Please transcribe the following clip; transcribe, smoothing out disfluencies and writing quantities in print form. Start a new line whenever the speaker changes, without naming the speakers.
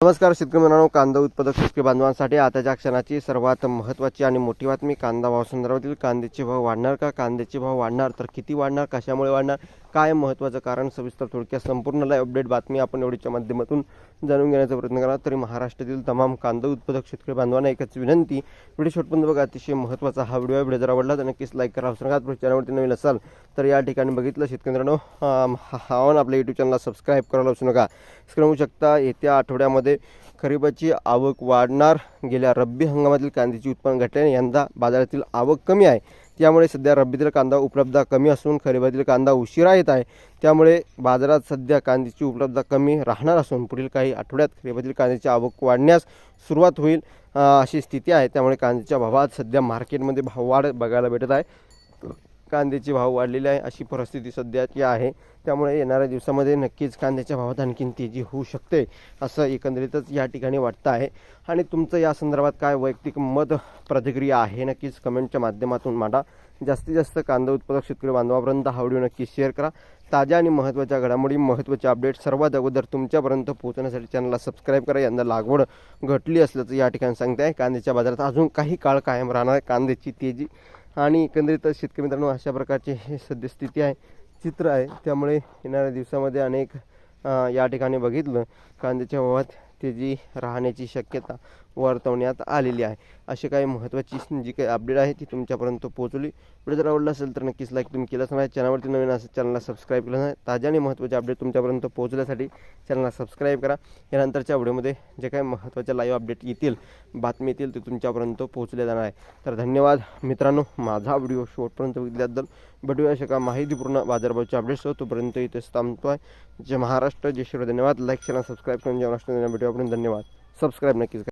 नमस्कार शेतकरी मित्रांनो, कांदा उत्पादक शेतकरी बांधवांसाठी आताच्या क्षणाची सर्वात महत्त्वाची आणि मोठी बातमी. कांदा भाव संदर्भातील कांद्याचे भाव वाढणार का? कांद्याचे भाव वाढणार तर किती वाढणार? कशामुळे वाढणार? काय महत्त्वाचं कारण? सविस्तर थोडक्यात संपूर्ण लाईव्ह अपडेट बातमी आपण एवढीच्या माध्यमातून जाणून घेण्याचा प्रयत्न करा. तरी महाराष्ट्रातील तमाम कांदा उत्पादक शेतकरी बांधवांना एकच विनंती, व्हिडिओ शेवटपर्यंत बघा. अतिशय महत्त्वाचा हा व्हिडिओ जर आवडला तर नक्कीच लाईक करा. चॅनलवरती नवीन असाल तर या ठिकाणी बघितलं शेतकरी मित्रांनो, आपल्या यूट्यूब चॅनलला सबस्क्राईब करायला विसरू नका. स्क्रीन शकता येत्या आठवड्यामध्ये खरीपाची आवक वाढणार. गेल्या रब्बी हंगामातील कांद्याची उत्पन्न घटल्याने यंदा बाजारातील आवक कमी आहे. त्यामुळे सध्या रब्बीतील कांदा उपलब्धता कमी असून खरीपातील कांदा उशिरा येत आहे. त्यामुळे बाजारात सध्या कांद्याची उपलब्धता कमी राहणार असून पुढील काही आठवड्यात खरीपातील कांद्याची आवक वाढण्यास सुरुवात होईल अशी स्थिती आहे. त्यामुळे कांद्याच्या भावात सध्या मार्केटमध्ये भाववाढ बघायला भेटत आहे. कांद्याचे भाव वाढलेले आहे अशी परिस्थिती सध्याची आहे. त्यामुळे येणाऱ्या दिवसामध्ये नक्कीच कांद्याच्या भावात आणखीन तेजी होऊ शकते असं एकंदरीतच या ठिकाणी वाटतं आहे. आणि तुमचं या संदर्भात काय वैयक्तिक मत प्रतिक्रिया आहे नक्कीच कमेंटच्या माध्यमातून मांडा. जास्तीत जास्त कांदा उत्पादक शेतकरी बांधवांपर्यंत हा व्हिडिओ नक्की शेअर करा. ताज्या आणि महत्त्वाच्या घडामोडी, महत्त्वाचे अपडेट सर्वात अगोदर तुमच्यापर्यंत पोहोचण्यासाठी चॅनलला सबस्क्राईब करा. यंदा लागवड घटली असल्याचं या ठिकाणी सांगते आहे. कांद्याच्या बाजारात अजून काही काळ कायम राहणार कांद्याची तेजी आणि एकंदरीत शेतकरी मित्रांनो अशा प्रकारचे हे सद्यस्थिती आहे, चित्र आहे. त्यामुळे येणाऱ्या दिवसामध्ये अनेक या ठिकाणी बघितलं कांद्याच्या भावात तेजी राहण्याची शक्यता वर्तवण्यात आलेली आहे. अशी काही महत्त्वाची जी काही अपडेट आहे ती तुमच्यापर्यंत पोहोचवली. व्हिडिओ जर आवडला असेल तर नक्कीच लाईक तुम्ही केलंच नाही. चॅनलवरती नवीन असेल चॅनलला सबस्क्राईब केलं नाही. ताज्या आणि महत्त्वाचे अपडेट तुमच्यापर्यंत पोहोचण्यासाठी चॅनलला सबस्क्राईब करा. यानंतरच्या व्हिडिओमध्ये जे काही महत्त्वाच्या लाईव्ह अपडेट येतील, बातमी येतील ते तुमच्यापर्यंत पोहोचले जाणार आहे. तर धन्यवाद मित्रांनो, माझा व्हिडिओ शेवटपर्यंत बघितल्याबद्दल. भेटूया अशा का माहितीपूर्ण बाजारभावाचे अपडेट्स. तोपर्यंत इथेच थांबतोय. जय महाराष्ट्र, जय श्री. धन्यवाद. लाईक चॅनल सबस्क्राईब करून जय महाराष्ट्र भेटूया आपण. धन्यवाद. सबस्क्राईब नक्कीच करा.